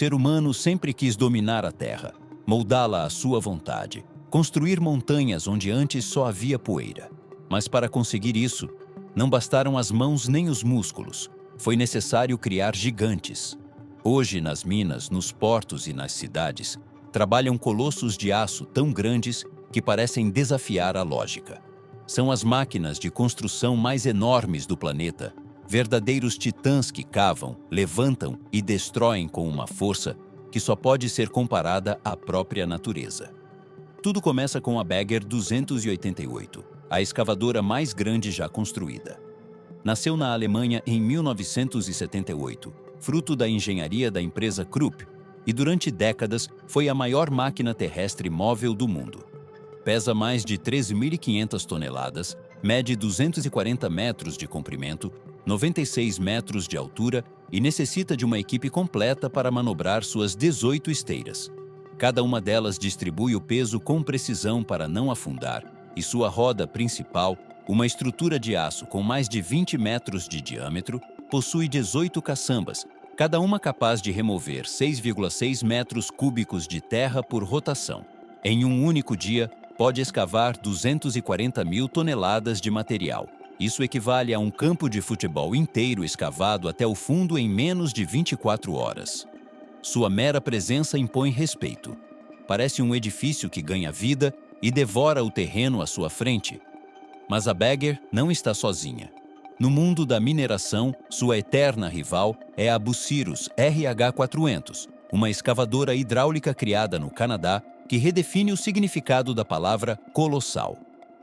ser humano sempre quis dominar a Terra, moldá-la à sua vontade, construir montanhas onde antes só havia poeira. Mas para conseguir isso, não bastaram as mãos nem os músculos. Foi necessário criar gigantes. Hoje, nas minas, nos portos e nas cidades, trabalham colossos de aço tão grandes que parecem desafiar a lógica. São as máquinas de construção mais enormes do planeta, verdadeiros titãs que cavam, levantam e destroem com uma força que só pode ser comparada à própria natureza. Tudo começa com a Bagger 288, a escavadora mais grande já construída. Nasceu na Alemanha em 1978, fruto da engenharia da empresa Krupp, e durante décadas foi a maior máquina terrestre móvel do mundo. Pesa mais de 13.500 toneladas, mede 240 metros de comprimento, 96 metros de altura e necessita de uma equipe completa para manobrar suas 18 esteiras. Cada uma delas distribui o peso com precisão para não afundar, e sua roda principal, uma estrutura de aço com mais de 20 metros de diâmetro, possui 18 caçambas, cada uma capaz de remover 6,6 metros cúbicos de terra por rotação. Em um único dia, pode escavar 240 mil toneladas de material. Isso equivale a um campo de futebol inteiro escavado até o fundo em menos de 24 horas. Sua mera presença impõe respeito. Parece um edifício que ganha vida e devora o terreno à sua frente. Mas a Bagger não está sozinha. No mundo da mineração, sua eterna rival é a Bucyrus RH400, uma escavadora hidráulica criada no Canadá que redefine o significado da palavra colossal.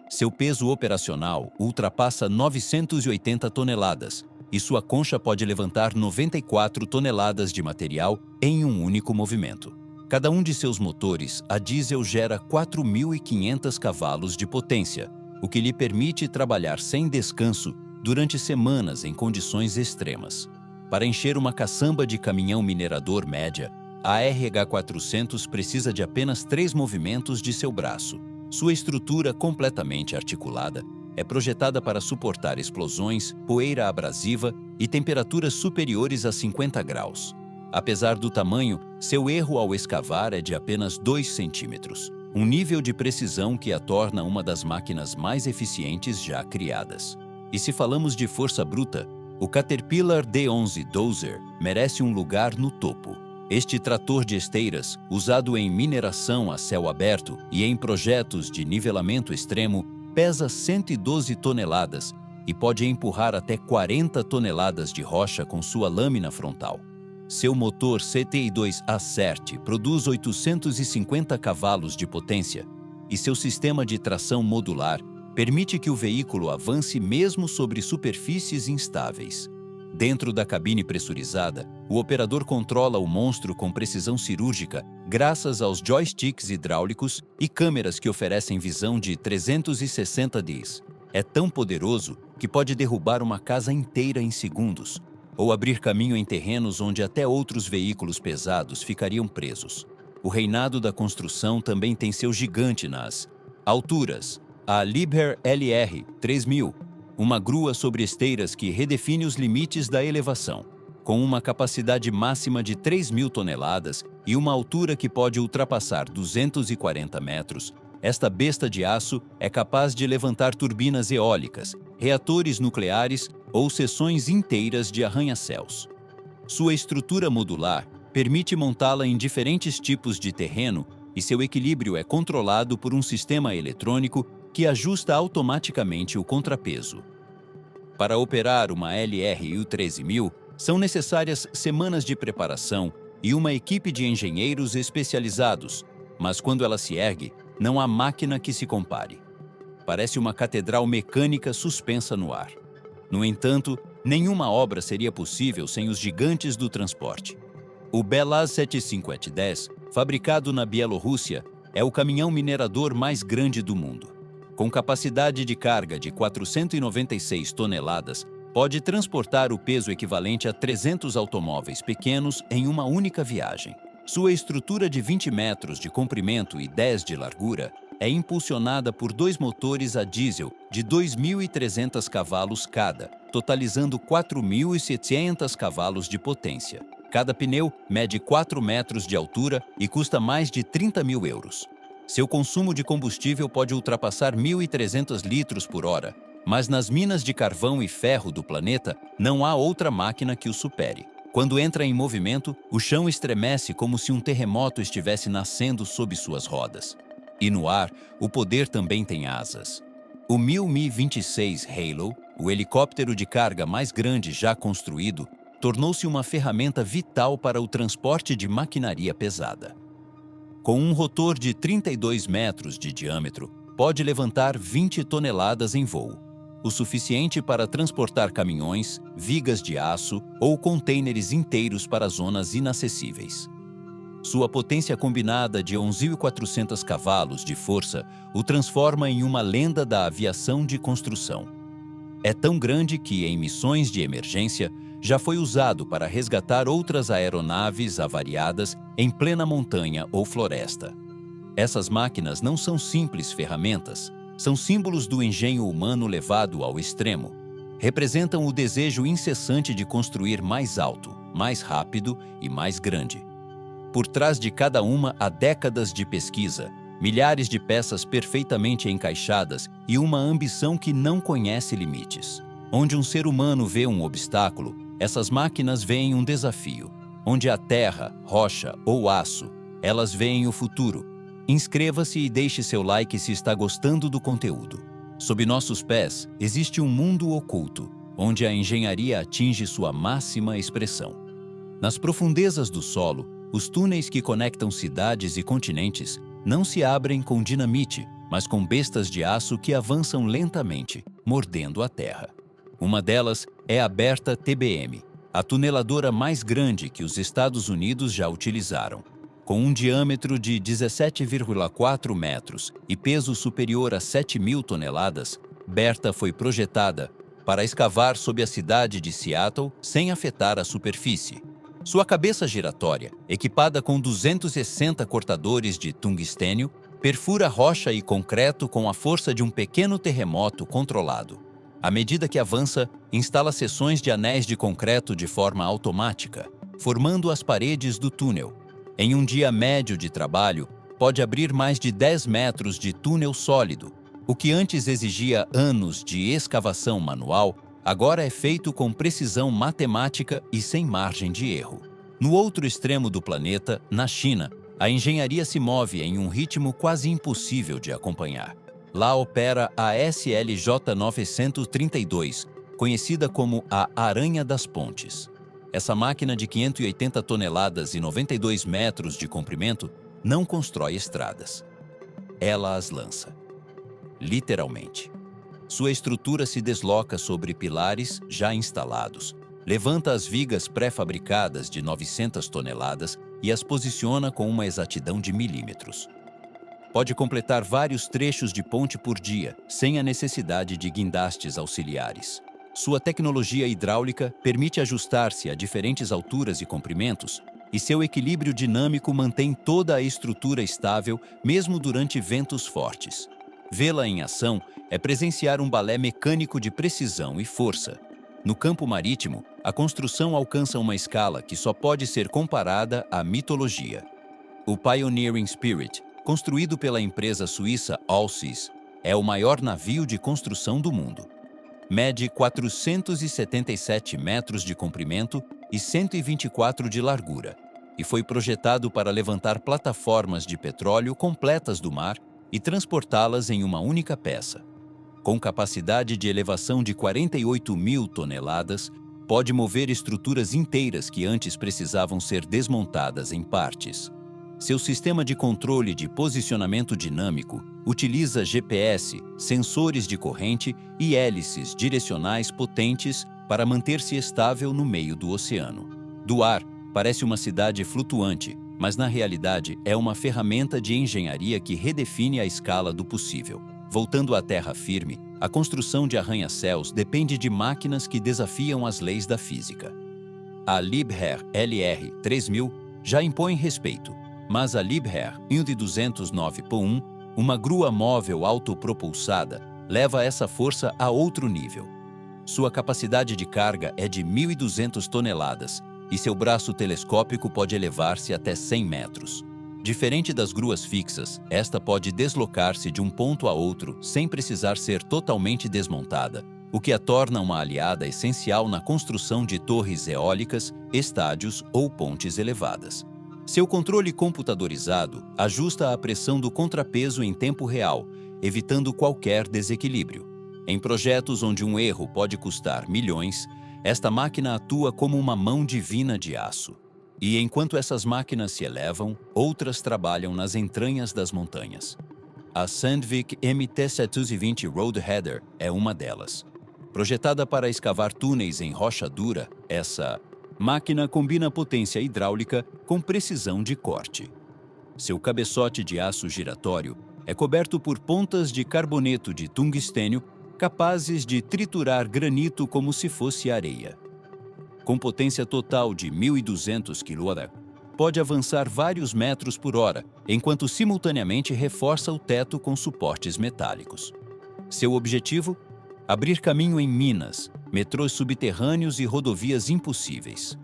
Seu peso operacional ultrapassa 980 toneladas e sua concha pode levantar 94 toneladas de material em um único movimento. Cada um de seus motores a diesel gera 4.500 cavalos de potência, o que lhe permite trabalhar sem descanso durante semanas em condições extremas. Para encher uma caçamba de caminhão minerador média, a RH400 precisa de apenas 3 movimentos de seu braço. Sua estrutura completamente articulada é projetada para suportar explosões, poeira abrasiva e temperaturas superiores a 50 graus. Apesar do tamanho, seu erro ao escavar é de apenas 2 centímetros, um nível de precisão que a torna uma das máquinas mais eficientes já criadas. E se falamos de força bruta, o Caterpillar D11 Dozer merece um lugar no topo. Este trator de esteiras, usado em mineração a céu aberto e em projetos de nivelamento extremo, pesa 112 toneladas e pode empurrar até 40 toneladas de rocha com sua lâmina frontal. Seu motor CTI2 Acert produz 850 cavalos de potência e seu sistema de tração modular permite que o veículo avance mesmo sobre superfícies instáveis. Dentro da cabine pressurizada, o operador controla o monstro com precisão cirúrgica graças aos joysticks hidráulicos e câmeras que oferecem visão de 360 Ds. É tão poderoso que pode derrubar uma casa inteira em segundos, ou abrir caminho em terrenos onde até outros veículos pesados ficariam presos. O reinado da construção também tem seu gigante nas alturas. A Liebherr LR 3000, uma grua sobre esteiras que redefine os limites da elevação. Com uma capacidade máxima de 3.000 toneladas e uma altura que pode ultrapassar 240 metros, esta besta de aço é capaz de levantar turbinas eólicas, reatores nucleares ou seções inteiras de arranha-céus. Sua estrutura modular permite montá-la em diferentes tipos de terreno e seu equilíbrio é controlado por um sistema eletrônico que ajusta automaticamente o contrapeso. Para operar uma LRU 13000, são necessárias semanas de preparação e uma equipe de engenheiros especializados, mas quando ela se ergue, não há máquina que se compare. Parece uma catedral mecânica suspensa no ar. No entanto, nenhuma obra seria possível sem os gigantes do transporte. O Belaz 7510, fabricado na Bielorrússia, é o caminhão minerador mais grande do mundo. Com capacidade de carga de 496 toneladas, pode transportar o peso equivalente a 300 automóveis pequenos em uma única viagem. Sua estrutura de 20 metros de comprimento e 10 de largura é impulsionada por 2 motores a diesel de 2.300 cavalos cada, totalizando 4.700 cavalos de potência. Cada pneu mede 4 metros de altura e custa mais de 30 mil euros. Seu consumo de combustível pode ultrapassar 1.300 litros por hora, mas nas minas de carvão e ferro do planeta não há outra máquina que o supere. Quando entra em movimento, o chão estremece como se um terremoto estivesse nascendo sob suas rodas. E no ar, o poder também tem asas. O Mi-26 Halo, o helicóptero de carga mais grande já construído, tornou-se uma ferramenta vital para o transporte de maquinaria pesada. Com um rotor de 32 metros de diâmetro, pode levantar 20 toneladas em voo, o suficiente para transportar caminhões, vigas de aço ou contêineres inteiros para zonas inacessíveis. Sua potência combinada de 11.400 cavalos de força o transforma em uma lenda da aviação de construção. É tão grande que, em missões de emergência, já foi usado para resgatar outras aeronaves avariadas em plena montanha ou floresta. Essas máquinas não são simples ferramentas, são símbolos do engenho humano levado ao extremo. Representam o desejo incessante de construir mais alto, mais rápido e mais grande. Por trás de cada uma há décadas de pesquisa, milhares de peças perfeitamente encaixadas e uma ambição que não conhece limites. Onde um ser humano vê um obstáculo, essas máquinas veem um desafio. Onde há terra, rocha ou aço, elas veem o futuro. Inscreva-se e deixe seu like se está gostando do conteúdo. Sob nossos pés, existe um mundo oculto, onde a engenharia atinge sua máxima expressão. Nas profundezas do solo, os túneis que conectam cidades e continentes não se abrem com dinamite, mas com bestas de aço que avançam lentamente, mordendo a terra. Uma delas é a Bertha TBM, a tuneladora mais grande que os Estados Unidos já utilizaram. Com um diâmetro de 17,4 metros e peso superior a 7.000 toneladas, Bertha foi projetada para escavar sob a cidade de Seattle sem afetar a superfície. Sua cabeça giratória, equipada com 260 cortadores de tungstênio, perfura rocha e concreto com a força de um pequeno terremoto controlado. À medida que avança, instala seções de anéis de concreto de forma automática, formando as paredes do túnel. Em um dia médio de trabalho, pode abrir mais de 10 metros de túnel sólido. O que antes exigia anos de escavação manual, agora é feito com precisão matemática e sem margem de erro. No outro extremo do planeta, na China, a engenharia se move em um ritmo quase impossível de acompanhar. Lá opera a SLJ 932, conhecida como a Aranha das Pontes. Essa máquina de 580 toneladas e 92 metros de comprimento não constrói estradas. Ela as lança. Literalmente. Sua estrutura se desloca sobre pilares já instalados, levanta as vigas pré-fabricadas de 900 toneladas e as posiciona com uma exatidão de milímetros. Pode completar vários trechos de ponte por dia, sem a necessidade de guindastes auxiliares. Sua tecnologia hidráulica permite ajustar-se a diferentes alturas e comprimentos, e seu equilíbrio dinâmico mantém toda a estrutura estável, mesmo durante ventos fortes. Vê-la em ação é presenciar um balé mecânico de precisão e força. No campo marítimo, a construção alcança uma escala que só pode ser comparada à mitologia. O Pioneering Spirit, construído pela empresa suíça Allseas, é o maior navio de construção do mundo. Mede 477 metros de comprimento e 124 de largura, e foi projetado para levantar plataformas de petróleo completas do mar e transportá-las em uma única peça. Com capacidade de elevação de 48.000 toneladas, pode mover estruturas inteiras que antes precisavam ser desmontadas em partes. Seu sistema de controle de posicionamento dinâmico utiliza GPS, sensores de corrente e hélices direcionais potentes para manter-se estável no meio do oceano. Do ar, parece uma cidade flutuante, mas na realidade é uma ferramenta de engenharia que redefine a escala do possível. Voltando à terra firme, a construção de arranha-céus depende de máquinas que desafiam as leis da física. A Liebherr LR 3000 já impõe respeito, mas a Liebherr 1209.1, uma grua móvel autopropulsada, leva essa força a outro nível. Sua capacidade de carga é de 1.200 toneladas e seu braço telescópico pode elevar-se até 100 metros. Diferente das gruas fixas, esta pode deslocar-se de um ponto a outro sem precisar ser totalmente desmontada, o que a torna uma aliada essencial na construção de torres eólicas, estádios ou pontes elevadas. Seu controle computadorizado ajusta a pressão do contrapeso em tempo real, evitando qualquer desequilíbrio. Em projetos onde um erro pode custar milhões, esta máquina atua como uma mão divina de aço. E enquanto essas máquinas se elevam, outras trabalham nas entranhas das montanhas. A Sandvik MT-720 Roadheader é uma delas. Projetada para escavar túneis em rocha dura, essa máquina combina potência hidráulica com precisão de corte. Seu cabeçote de aço giratório é coberto por pontas de carboneto de tungstênio capazes de triturar granito como se fosse areia. Com potência total de 1.200 kW, pode avançar vários metros por hora, enquanto simultaneamente reforça o teto com suportes metálicos. Seu objetivo? Abrir caminho em minas, metrôs subterrâneos e rodovias impossíveis.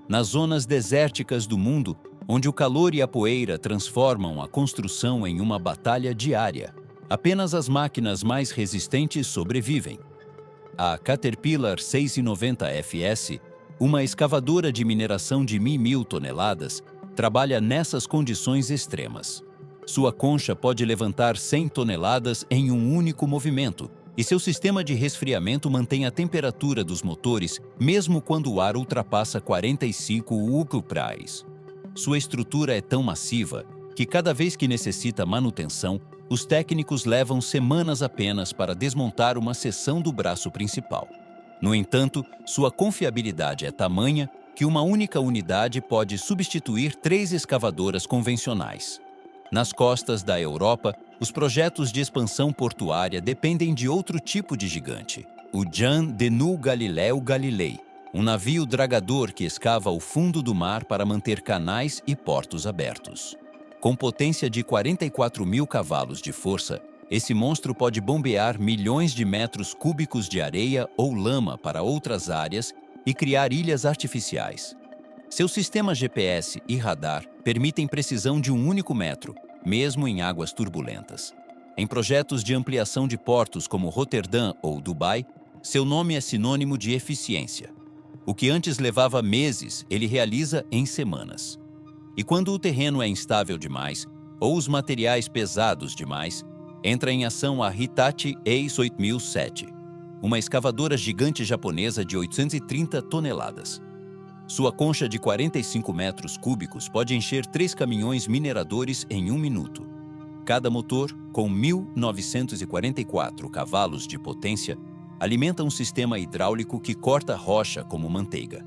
Nas zonas desérticas do mundo, onde o calor e a poeira transformam a construção em uma batalha diária, apenas as máquinas mais resistentes sobrevivem. A Caterpillar 690 FS, uma escavadora de mineração de 1.000 toneladas, trabalha nessas condições extremas. Sua concha pode levantar 100 toneladas em um único movimento, e seu sistema de resfriamento mantém a temperatura dos motores mesmo quando o ar ultrapassa 45 UPRAs. Sua estrutura é tão massiva que cada vez que necessita manutenção, os técnicos levam semanas apenas para desmontar uma seção do braço principal. No entanto, sua confiabilidade é tamanha que uma única unidade pode substituir 3 escavadoras convencionais. Nas costas da Europa, os projetos de expansão portuária dependem de outro tipo de gigante, o Jean Denoull Galileu Galilei, um navio dragador que escava o fundo do mar para manter canais e portos abertos. Com potência de 44.000 cavalos de força, esse monstro pode bombear milhões de metros cúbicos de areia ou lama para outras áreas e criar ilhas artificiais. Seu sistema GPS e radar permitem precisão de um único metro, mesmo em águas turbulentas. Em projetos de ampliação de portos como Roterdã ou Dubai, seu nome é sinônimo de eficiência. O que antes levava meses, ele realiza em semanas. E quando o terreno é instável demais, ou os materiais pesados demais, entra em ação a Hitachi Ace 8007, uma escavadora gigante japonesa de 830 toneladas. Sua concha de 45 metros cúbicos pode encher 3 caminhões mineradores em 1 minuto. Cada motor, com 1.944 cavalos de potência, alimenta um sistema hidráulico que corta rocha como manteiga.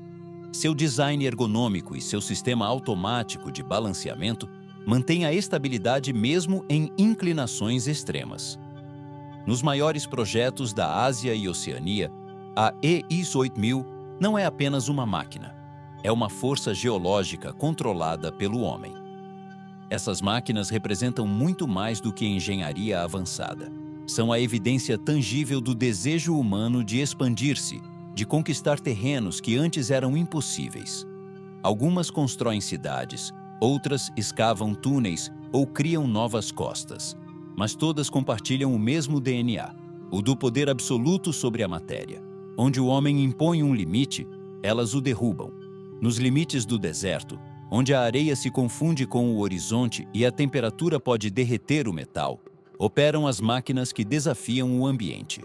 Seu design ergonômico e seu sistema automático de balanceamento mantêm a estabilidade mesmo em inclinações extremas. Nos maiores projetos da Ásia e Oceania, a EIS 8000 não é apenas uma máquina. É uma força geológica controlada pelo homem. Essas máquinas representam muito mais do que engenharia avançada. São a evidência tangível do desejo humano de expandir-se, de conquistar terrenos que antes eram impossíveis. Algumas constroem cidades, outras escavam túneis ou criam novas costas. Mas todas compartilham o mesmo DNA, o do poder absoluto sobre a matéria. Onde o homem impõe um limite, elas o derrubam. Nos limites do deserto, onde a areia se confunde com o horizonte e a temperatura pode derreter o metal, operam as máquinas que desafiam o ambiente.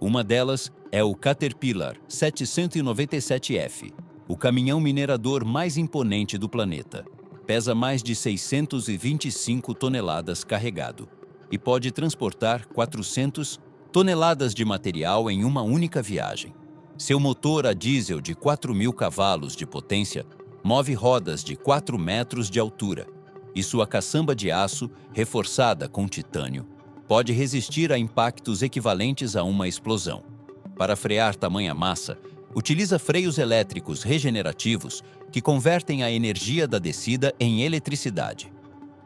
Uma delas é o Caterpillar 797F, o caminhão minerador mais imponente do planeta. Pesa mais de 625 toneladas carregado e pode transportar 400 toneladas de material em uma única viagem. Seu motor a diesel de 4.000 cavalos de potência move rodas de 4 metros de altura e sua caçamba de aço, reforçada com titânio, pode resistir a impactos equivalentes a uma explosão. Para frear tamanha massa, utiliza freios elétricos regenerativos que convertem a energia da descida em eletricidade.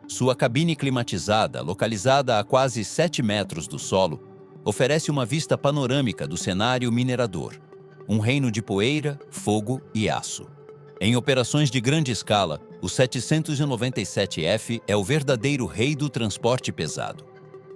Sua cabine climatizada, localizada a quase 7 metros do solo, oferece uma vista panorâmica do cenário minerador. Um reino de poeira, fogo e aço. Em operações de grande escala, o 797F é o verdadeiro rei do transporte pesado.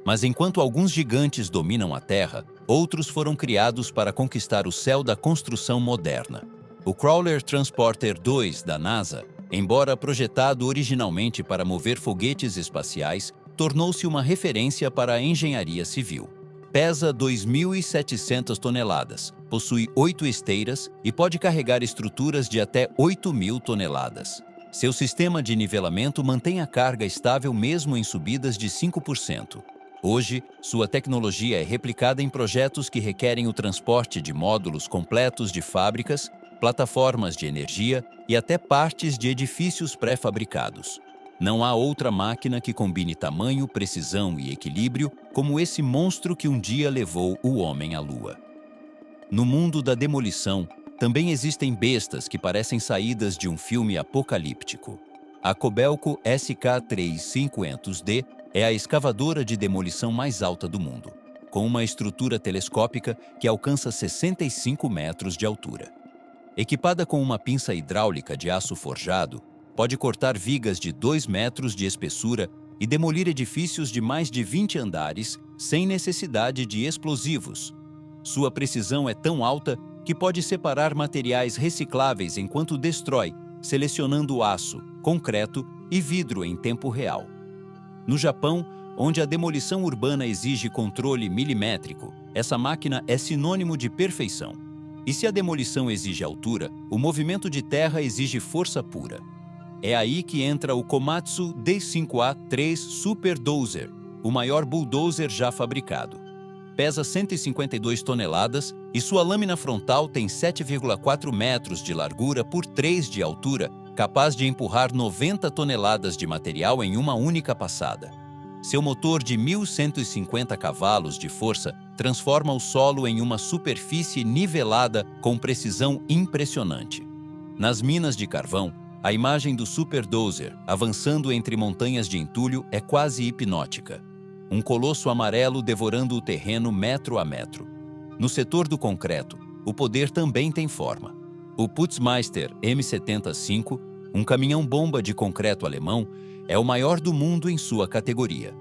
Mas enquanto alguns gigantes dominam a Terra, outros foram criados para conquistar o céu da construção moderna. O Crawler Transporter 2 da NASA, embora projetado originalmente para mover foguetes espaciais, tornou-se uma referência para a engenharia civil. Pesa 2.700 toneladas, possui 8 esteiras e pode carregar estruturas de até 8.000 toneladas. Seu sistema de nivelamento mantém a carga estável mesmo em subidas de 5%. Hoje, sua tecnologia é replicada em projetos que requerem o transporte de módulos completos de fábricas, plataformas de energia e até partes de edifícios pré-fabricados. Não há outra máquina que combine tamanho, precisão e equilíbrio como esse monstro que um dia levou o homem à Lua. No mundo da demolição, também existem bestas que parecem saídas de um filme apocalíptico. A Kobelco SK3500D é a escavadora de demolição mais alta do mundo, com uma estrutura telescópica que alcança 65 metros de altura. Equipada com uma pinça hidráulica de aço forjado, pode cortar vigas de 2 metros de espessura e demolir edifícios de mais de 20 andares sem necessidade de explosivos. Sua precisão é tão alta que pode separar materiais recicláveis enquanto destrói, selecionando aço, concreto e vidro em tempo real. No Japão, onde a demolição urbana exige controle milimétrico, essa máquina é sinônimo de perfeição. E se a demolição exige altura, o movimento de terra exige força pura. É aí que entra o Komatsu D5A3 Super Dozer, o maior bulldozer já fabricado. Pesa 152 toneladas e sua lâmina frontal tem 7,4 metros de largura por 3 de altura, capaz de empurrar 90 toneladas de material em uma única passada. Seu motor de 1.150 cavalos de força transforma o solo em uma superfície nivelada com precisão impressionante. Nas minas de carvão, a imagem do Super Dozer avançando entre montanhas de entulho é quase hipnótica. Um colosso amarelo devorando o terreno metro a metro. No setor do concreto, o poder também tem forma. O Putzmeister M75, um caminhão-bomba de concreto alemão, é o maior do mundo em sua categoria.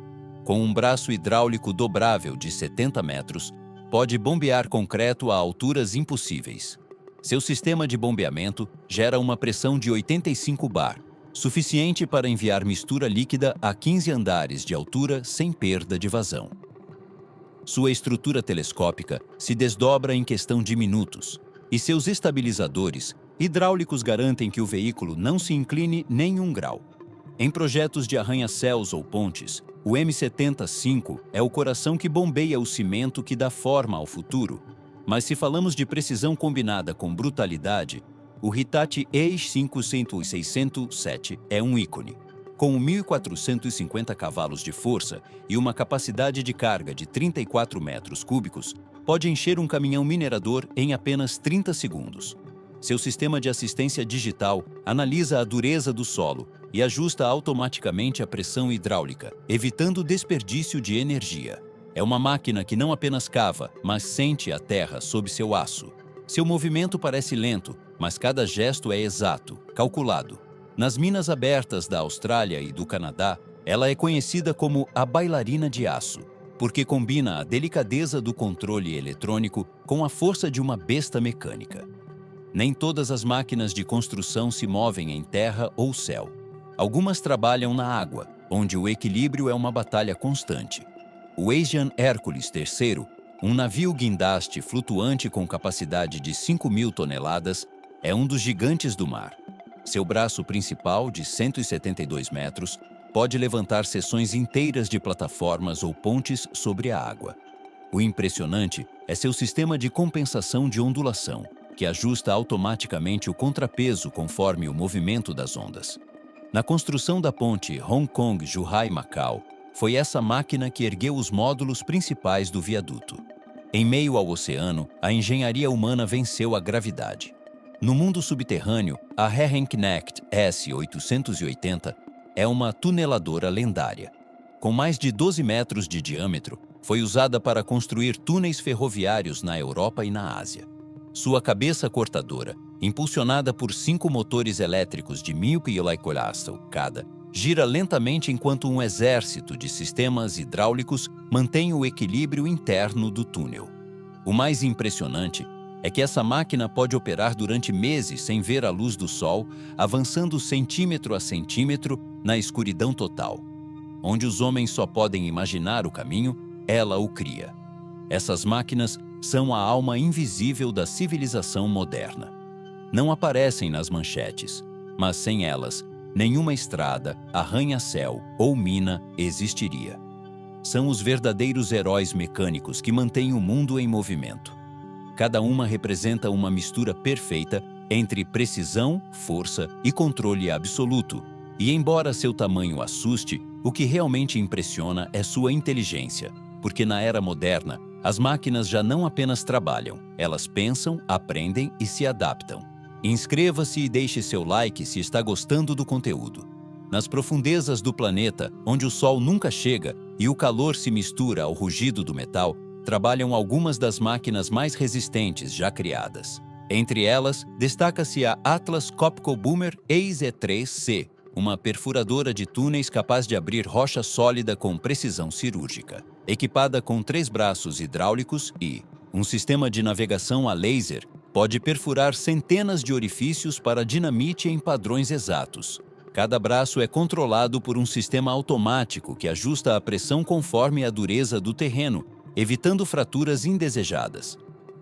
Com um braço hidráulico dobrável de 70 metros, pode bombear concreto a alturas impossíveis. Seu sistema de bombeamento gera uma pressão de 85 bar, suficiente para enviar mistura líquida a 15 andares de altura sem perda de vazão. Sua estrutura telescópica se desdobra em questão de minutos, e seus estabilizadores hidráulicos garantem que o veículo não se incline nem um grau. Em projetos de arranha-céus ou pontes, o M75 é o coração que bombeia o cimento que dá forma ao futuro. Mas se falamos de precisão combinada com brutalidade, o Hitachi E500-607 é um ícone. Com 1.450 cavalos de força e uma capacidade de carga de 34 metros cúbicos, pode encher um caminhão minerador em apenas 30 segundos. Seu sistema de assistência digital analisa a dureza do solo e ajusta automaticamente a pressão hidráulica, evitando desperdício de energia. É uma máquina que não apenas cava, mas sente a terra sob seu aço. Seu movimento parece lento, mas cada gesto é exato, calculado. Nas minas abertas da Austrália e do Canadá, ela é conhecida como a bailarina de aço, porque combina a delicadeza do controle eletrônico com a força de uma besta mecânica. Nem todas as máquinas de construção se movem em terra ou céu. Algumas trabalham na água, onde o equilíbrio é uma batalha constante. O Asian Hercules III, um navio guindaste flutuante com capacidade de 5.000 toneladas, é um dos gigantes do mar. Seu braço principal, de 172 metros, pode levantar seções inteiras de plataformas ou pontes sobre a água. O impressionante é seu sistema de compensação de ondulação, que ajusta automaticamente o contrapeso conforme o movimento das ondas. Na construção da ponte Hong Kong-Zhuhai-Macau, foi essa máquina que ergueu os módulos principais do viaduto. Em meio ao oceano, a engenharia humana venceu a gravidade. No mundo subterrâneo, a Herrenknecht S880 é uma tuneladora lendária. Com mais de 12 metros de diâmetro, foi usada para construir túneis ferroviários na Europa e na Ásia. Sua cabeça cortadora, impulsionada por 5 motores elétricos de 1000 kW cada, gira lentamente enquanto um exército de sistemas hidráulicos mantém o equilíbrio interno do túnel. O mais impressionante é que essa máquina pode operar durante meses sem ver a luz do sol, avançando centímetro a centímetro na escuridão total. Onde os homens só podem imaginar o caminho, ela o cria. Essas máquinas são a alma invisível da civilização moderna. Não aparecem nas manchetes, mas sem elas, nenhuma estrada, arranha-céu ou mina existiria. São os verdadeiros heróis mecânicos que mantêm o mundo em movimento. Cada uma representa uma mistura perfeita entre precisão, força e controle absoluto. E embora seu tamanho assuste, o que realmente impressiona é sua inteligência, porque na era moderna, as máquinas já não apenas trabalham, elas pensam, aprendem e se adaptam. Inscreva-se e deixe seu like se está gostando do conteúdo. Nas profundezas do planeta, onde o sol nunca chega e o calor se mistura ao rugido do metal, trabalham algumas das máquinas mais resistentes já criadas. Entre elas, destaca-se a Atlas Copco Boomer EZ3C, uma perfuradora de túneis capaz de abrir rocha sólida com precisão cirúrgica. Equipada com 3 braços hidráulicos e um sistema de navegação a laser, pode perfurar centenas de orifícios para dinamite em padrões exatos. Cada braço é controlado por um sistema automático que ajusta a pressão conforme a dureza do terreno, evitando fraturas indesejadas.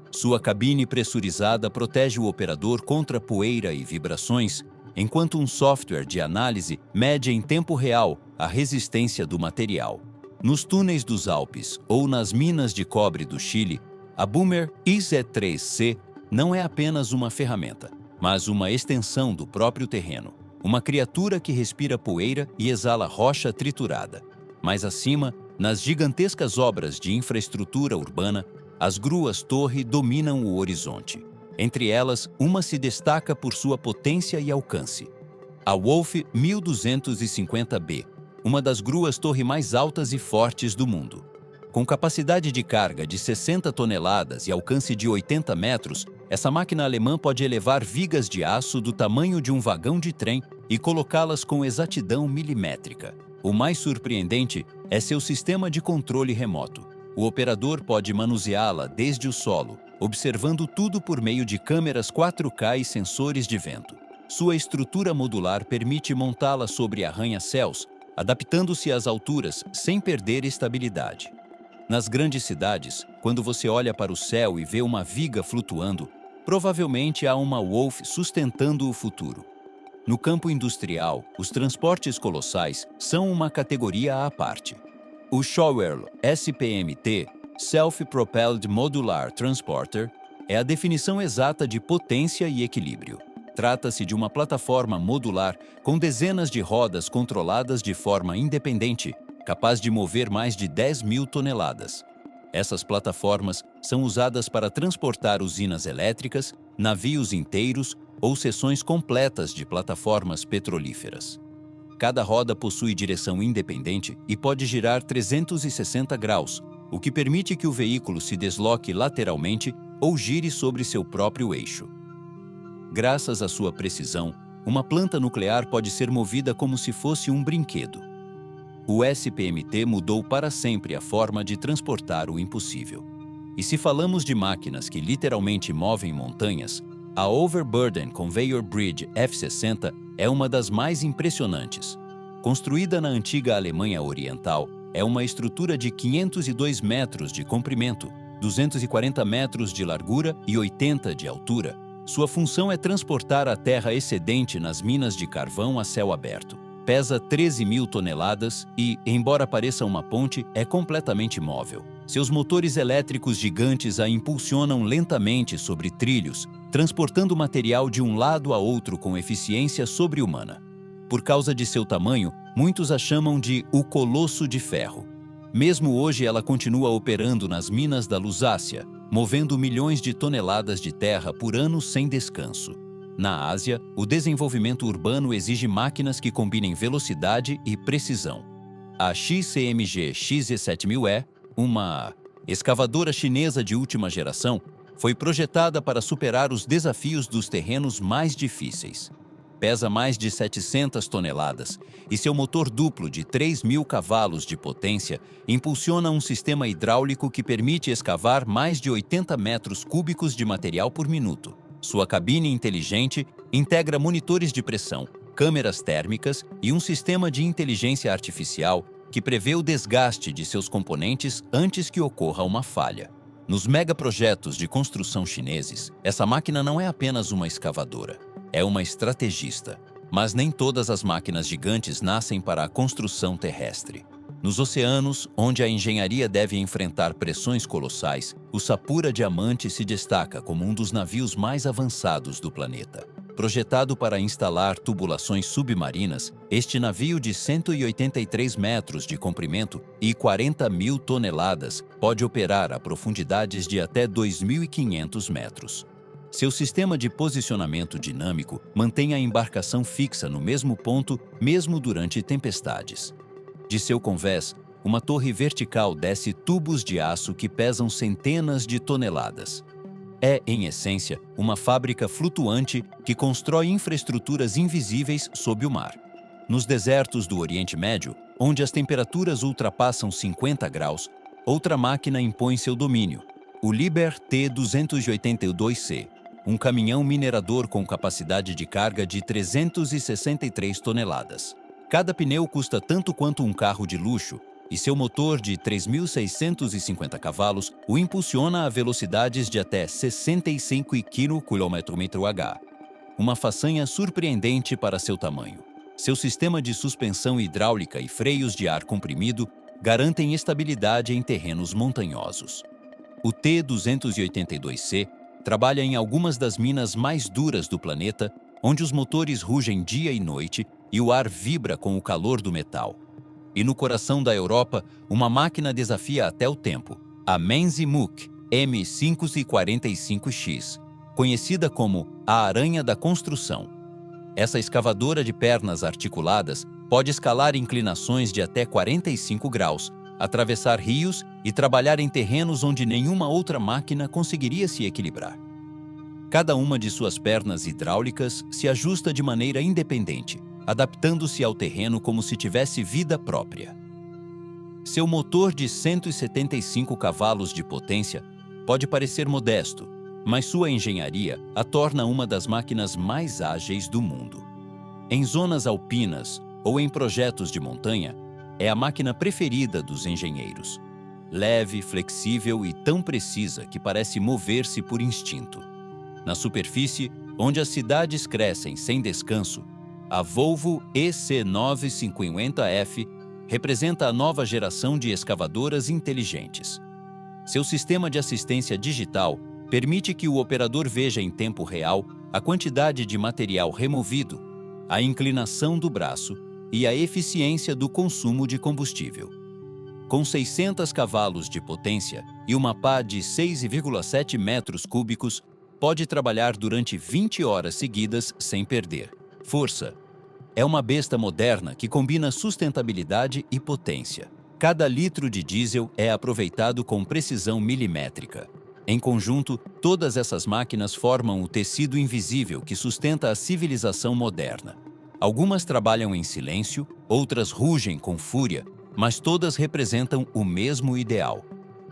Sua cabine pressurizada protege o operador contra poeira e vibrações, enquanto um software de análise mede em tempo real a resistência do material. Nos túneis dos Alpes ou nas minas de cobre do Chile, a Boomer EZ3C não é apenas uma ferramenta, mas uma extensão do próprio terreno, uma criatura que respira poeira e exala rocha triturada. Mais acima, nas gigantescas obras de infraestrutura urbana, as gruas-torre dominam o horizonte. Entre elas, uma se destaca por sua potência e alcance. A Wolf 1250B, uma das gruas-torre mais altas e fortes do mundo. Com capacidade de carga de 60 toneladas e alcance de 80 metros, essa máquina alemã pode elevar vigas de aço do tamanho de um vagão de trem e colocá-las com exatidão milimétrica. O mais surpreendente é seu sistema de controle remoto. O operador pode manuseá-la desde o solo, observando tudo por meio de câmeras 4K e sensores de vento. Sua estrutura modular permite montá-la sobre arranha-céus, adaptando-se às alturas sem perder estabilidade. Nas grandes cidades, quando você olha para o céu e vê uma viga flutuando, provavelmente há uma Wolf sustentando o futuro. No campo industrial, os transportes colossais são uma categoria à parte. O Showell SPMT, Self-Propelled Modular Transporter, é a definição exata de potência e equilíbrio. Trata-se de uma plataforma modular com dezenas de rodas controladas de forma independente, capaz de mover mais de 10.000 toneladas. Essas plataformas são usadas para transportar usinas elétricas, navios inteiros ou seções completas de plataformas petrolíferas. Cada roda possui direção independente e pode girar 360 graus, o que permite que o veículo se desloque lateralmente ou gire sobre seu próprio eixo. Graças à sua precisão, uma planta nuclear pode ser movida como se fosse um brinquedo. O SPMT mudou para sempre a forma de transportar o impossível. E se falamos de máquinas que literalmente movem montanhas, a Overburden Conveyor Bridge F60 é uma das mais impressionantes. Construída na antiga Alemanha Oriental, é uma estrutura de 502 metros de comprimento, 240 metros de largura e 80 de altura. Sua função é transportar a terra excedente nas minas de carvão a céu aberto. Pesa 13.000 toneladas e, embora pareça uma ponte, é completamente móvel. Seus motores elétricos gigantes a impulsionam lentamente sobre trilhos, transportando material de um lado a outro com eficiência sobre-humana. Por causa de seu tamanho, muitos a chamam de o Colosso de Ferro. Mesmo hoje, ela continua operando nas minas da Lusácia, movendo milhões de toneladas de terra por ano sem descanso. Na Ásia, o desenvolvimento urbano exige máquinas que combinem velocidade e precisão. A XCMG XZ7000E, uma escavadora chinesa de última geração, Foi projetada para superar os desafios dos terrenos mais difíceis. Pesa mais de 700 toneladas e seu motor duplo de 3.000 cavalos de potência impulsiona um sistema hidráulico que permite escavar mais de 80 metros cúbicos de material por minuto. Sua cabine inteligente integra monitores de pressão, câmeras térmicas e um sistema de inteligência artificial que prevê o desgaste de seus componentes antes que ocorra uma falha. Nos megaprojetos de construção chineses, essa máquina não é apenas uma escavadora, é uma estrategista. Mas nem todas as máquinas gigantes nascem para a construção terrestre. Nos oceanos, onde a engenharia deve enfrentar pressões colossais, o Sapura Diamante se destaca como um dos navios mais avançados do planeta. Projetado para instalar tubulações submarinas, este navio de 183 metros de comprimento e 40.000 toneladas pode operar a profundidades de até 2.500 metros. Seu sistema de posicionamento dinâmico mantém a embarcação fixa no mesmo ponto, mesmo durante tempestades. De seu convés, uma torre vertical desce tubos de aço que pesam centenas de toneladas. É, em essência, uma fábrica flutuante que constrói infraestruturas invisíveis sob o mar. Nos desertos do Oriente Médio, onde as temperaturas ultrapassam 50 graus, outra máquina impõe seu domínio, o Liebherr T-282C, um caminhão minerador com capacidade de carga de 363 toneladas. Cada pneu custa tanto quanto um carro de luxo, e seu motor de 3.650 cavalos o impulsiona a velocidades de até 65 km/h. Uma façanha surpreendente para seu tamanho. Seu sistema de suspensão hidráulica e freios de ar comprimido garantem estabilidade em terrenos montanhosos. O T-282C trabalha em algumas das minas mais duras do planeta, onde os motores rugem dia e noite e o ar vibra com o calor do metal. E no coração da Europa, uma máquina desafia até o tempo, a Menzimuk M545X, conhecida como a Aranha da Construção. Essa escavadora de pernas articuladas pode escalar inclinações de até 45 graus, atravessar rios e trabalhar em terrenos onde nenhuma outra máquina conseguiria se equilibrar. Cada uma de suas pernas hidráulicas se ajusta de maneira independente, adaptando-se ao terreno como se tivesse vida própria. Seu motor de 175 cavalos de potência pode parecer modesto, mas sua engenharia a torna uma das máquinas mais ágeis do mundo. Em zonas alpinas ou em projetos de montanha, é a máquina preferida dos engenheiros. Leve, flexível e tão precisa que parece mover-se por instinto. Na superfície, onde as cidades crescem sem descanso, a Volvo EC950F representa a nova geração de escavadoras inteligentes. Seu sistema de assistência digital permite que o operador veja em tempo real a quantidade de material removido, a inclinação do braço e a eficiência do consumo de combustível. Com 600 cavalos de potência e uma pá de 6,7 metros cúbicos, pode trabalhar durante 20 horas seguidas sem perder força. É uma besta moderna que combina sustentabilidade e potência. Cada litro de diesel é aproveitado com precisão milimétrica. Em conjunto, todas essas máquinas formam o tecido invisível que sustenta a civilização moderna. Algumas trabalham em silêncio, outras rugem com fúria, mas todas representam o mesmo ideal: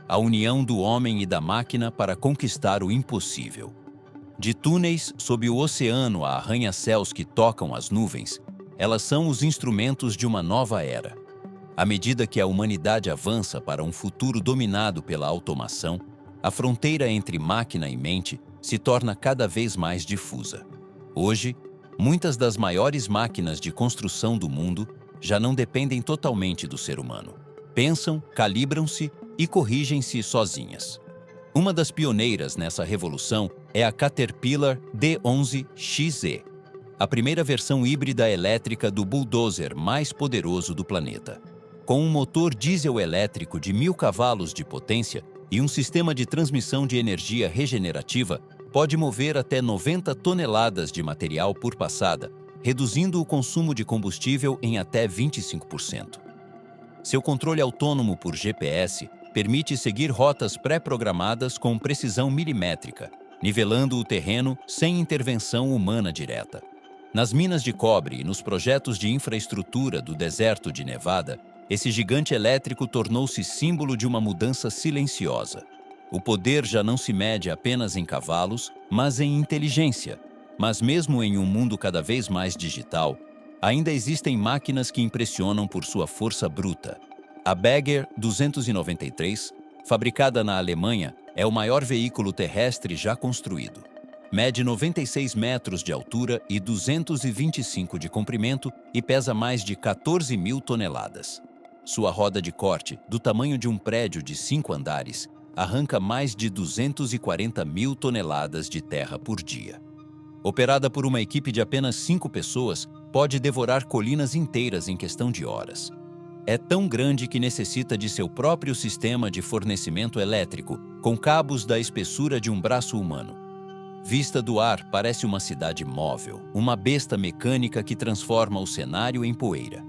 a união do homem e da máquina para conquistar o impossível. De túneis sob o oceano a arranha-céus que tocam as nuvens, elas são os instrumentos de uma nova era. À medida que a humanidade avança para um futuro dominado pela automação, a fronteira entre máquina e mente se torna cada vez mais difusa. Hoje, muitas das maiores máquinas de construção do mundo já não dependem totalmente do ser humano. Pensam, calibram-se e corrigem-se sozinhas. Uma das pioneiras nessa revolução é a Caterpillar D11XE, a primeira versão híbrida elétrica do bulldozer mais poderoso do planeta. Com um motor diesel elétrico de 1.000 cavalos de potência e um sistema de transmissão de energia regenerativa, pode mover até 90 toneladas de material por passada, reduzindo o consumo de combustível em até 25%. Seu controle autônomo por GPS permite seguir rotas pré-programadas com precisão milimétrica, nivelando o terreno sem intervenção humana direta. Nas minas de cobre e nos projetos de infraestrutura do deserto de Nevada, esse gigante elétrico tornou-se símbolo de uma mudança silenciosa. O poder já não se mede apenas em cavalos, mas em inteligência. Mas mesmo em um mundo cada vez mais digital, ainda existem máquinas que impressionam por sua força bruta. A Bagger 293, fabricada na Alemanha, é o maior veículo terrestre já construído. Mede 96 metros de altura e 225 de comprimento e pesa mais de 14 mil toneladas. Sua roda de corte, do tamanho de um prédio de 5 andares, arranca mais de 240 mil toneladas de terra por dia. Operada por uma equipe de apenas 5 pessoas, pode devorar colinas inteiras em questão de horas. É tão grande que necessita de seu próprio sistema de fornecimento elétrico, com cabos da espessura de um braço humano. Vista do ar, parece uma cidade móvel, uma besta mecânica que transforma o cenário em poeira.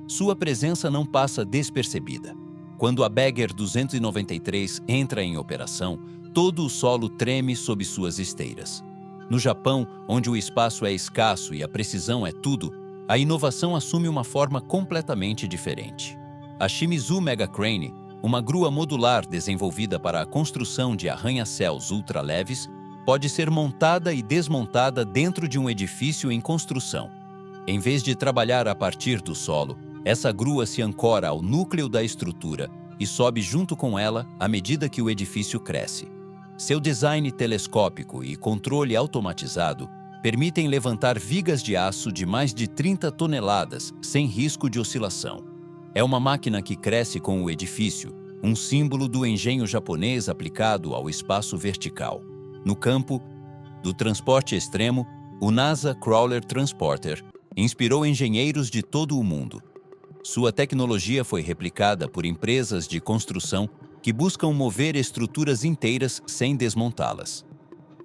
Sua presença não passa despercebida. Quando a Bagger 293 entra em operação, todo o solo treme sob suas esteiras. No Japão, onde o espaço é escasso e a precisão é tudo, a inovação assume uma forma completamente diferente. A Shimizu Mega Crane, uma grua modular desenvolvida para a construção de arranha-céus ultraleves, pode ser montada e desmontada dentro de um edifício em construção. Em vez de trabalhar a partir do solo, essa grua se ancora ao núcleo da estrutura e sobe junto com ela à medida que o edifício cresce. Seu design telescópico e controle automatizado permitem levantar vigas de aço de mais de 30 toneladas sem risco de oscilação. É uma máquina que cresce com o edifício, um símbolo do engenho japonês aplicado ao espaço vertical. No campo do transporte extremo, o NASA Crawler Transporter inspirou engenheiros de todo o mundo. Sua tecnologia foi replicada por empresas de construção que buscam mover estruturas inteiras sem desmontá-las.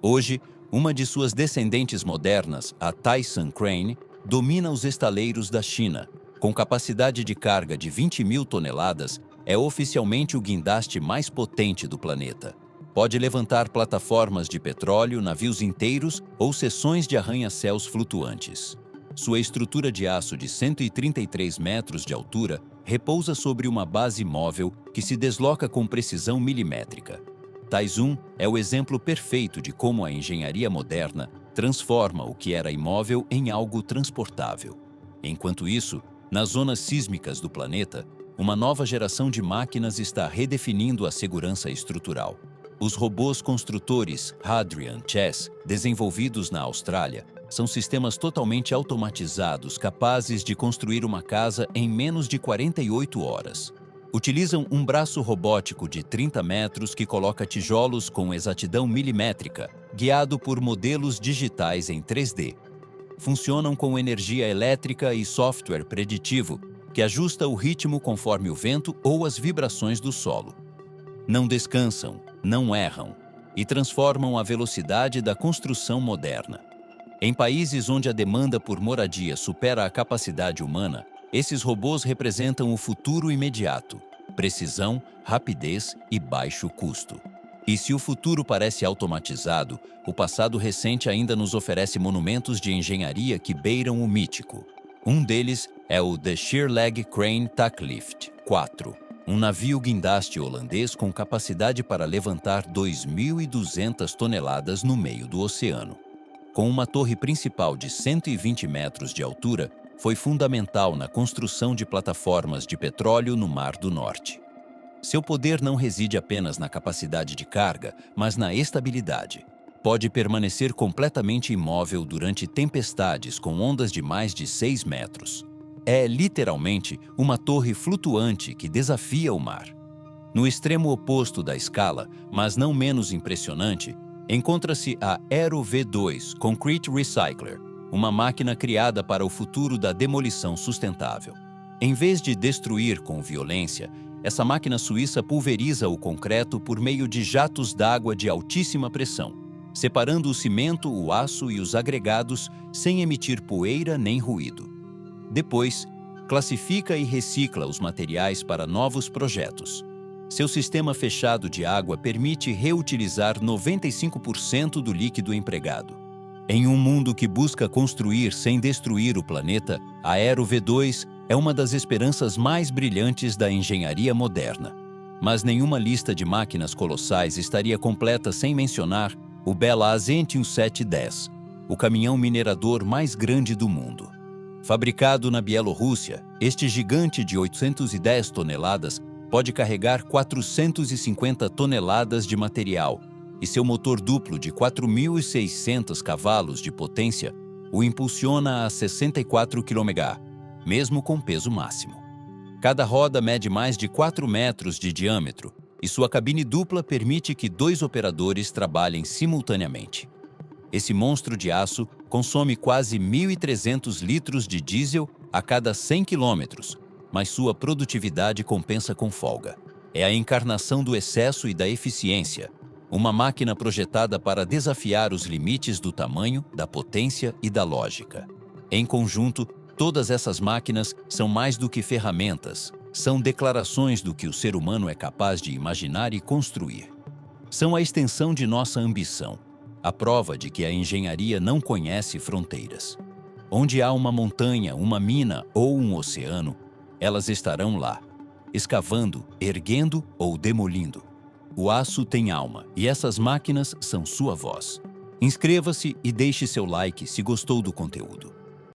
Hoje, uma de suas descendentes modernas, a Tyson Crane, domina os estaleiros da China. Com capacidade de carga de 20 mil toneladas, é oficialmente o guindaste mais potente do planeta. Pode levantar plataformas de petróleo, navios inteiros ou seções de arranha-céus flutuantes. Sua estrutura de aço de 133 metros de altura repousa sobre uma base móvel que se desloca com precisão milimétrica. Tyson é o exemplo perfeito de como a engenharia moderna transforma o que era imóvel em algo transportável. Enquanto isso, nas zonas sísmicas do planeta, uma nova geração de máquinas está redefinindo a segurança estrutural. Os robôs construtores Hadrian Chess, desenvolvidos na Austrália, são sistemas totalmente automatizados capazes de construir uma casa em menos de 48 horas. Utilizam um braço robótico de 30 metros que coloca tijolos com exatidão milimétrica, guiado por modelos digitais em 3D. Funcionam com energia elétrica e software preditivo, que ajusta o ritmo conforme o vento ou as vibrações do solo. Não descansam, não erram e transformam a velocidade da construção moderna. Em países onde a demanda por moradia supera a capacidade humana, esses robôs representam o futuro imediato: precisão, rapidez e baixo custo. E se o futuro parece automatizado, o passado recente ainda nos oferece monumentos de engenharia que beiram o mítico. Um deles é o The Sheer Leg Crane Tacklift 4, um navio guindaste holandês com capacidade para levantar 2.200 toneladas no meio do oceano. Com uma torre principal de 120 metros de altura, foi fundamental na construção de plataformas de petróleo no Mar do Norte. Seu poder não reside apenas na capacidade de carga, mas na estabilidade. Pode permanecer completamente imóvel durante tempestades com ondas de mais de 6 metros. É literalmente uma torre flutuante que desafia o mar. No extremo oposto da escala, mas não menos impressionante, encontra-se a Aero V2 Concrete Recycler, uma máquina criada para o futuro da demolição sustentável. Em vez de destruir com violência, essa máquina suíça pulveriza o concreto por meio de jatos d'água de altíssima pressão, separando o cimento, o aço e os agregados sem emitir poeira nem ruído. Depois, classifica e recicla os materiais para novos projetos. Seu sistema fechado de água permite reutilizar 95% do líquido empregado. Em um mundo que busca construir sem destruir o planeta, a Aero V2 é uma das esperanças mais brilhantes da engenharia moderna. Mas nenhuma lista de máquinas colossais estaria completa sem mencionar o Bela Azentium 710, o caminhão minerador mais grande do mundo. Fabricado na Bielorrússia, este gigante de 810 toneladas pode carregar 450 toneladas de material, e seu motor duplo de 4.600 cavalos de potência o impulsiona a 64 km/h, mesmo com peso máximo. Cada roda mede mais de 4 metros de diâmetro e sua cabine dupla permite que 2 operadores trabalhem simultaneamente. Esse monstro de aço consome quase 1.300 litros de diesel a cada 100 quilômetros, mas sua produtividade compensa com folga. É a encarnação do excesso e da eficiência, uma máquina projetada para desafiar os limites do tamanho, da potência e da lógica. Em conjunto, todas essas máquinas são mais do que ferramentas, são declarações do que o ser humano é capaz de imaginar e construir. São a extensão de nossa ambição, a prova de que a engenharia não conhece fronteiras. Onde há uma montanha, uma mina ou um oceano, elas estarão lá, escavando, erguendo ou demolindo. O aço tem alma e essas máquinas são sua voz. Inscreva-se e deixe seu like se gostou do conteúdo.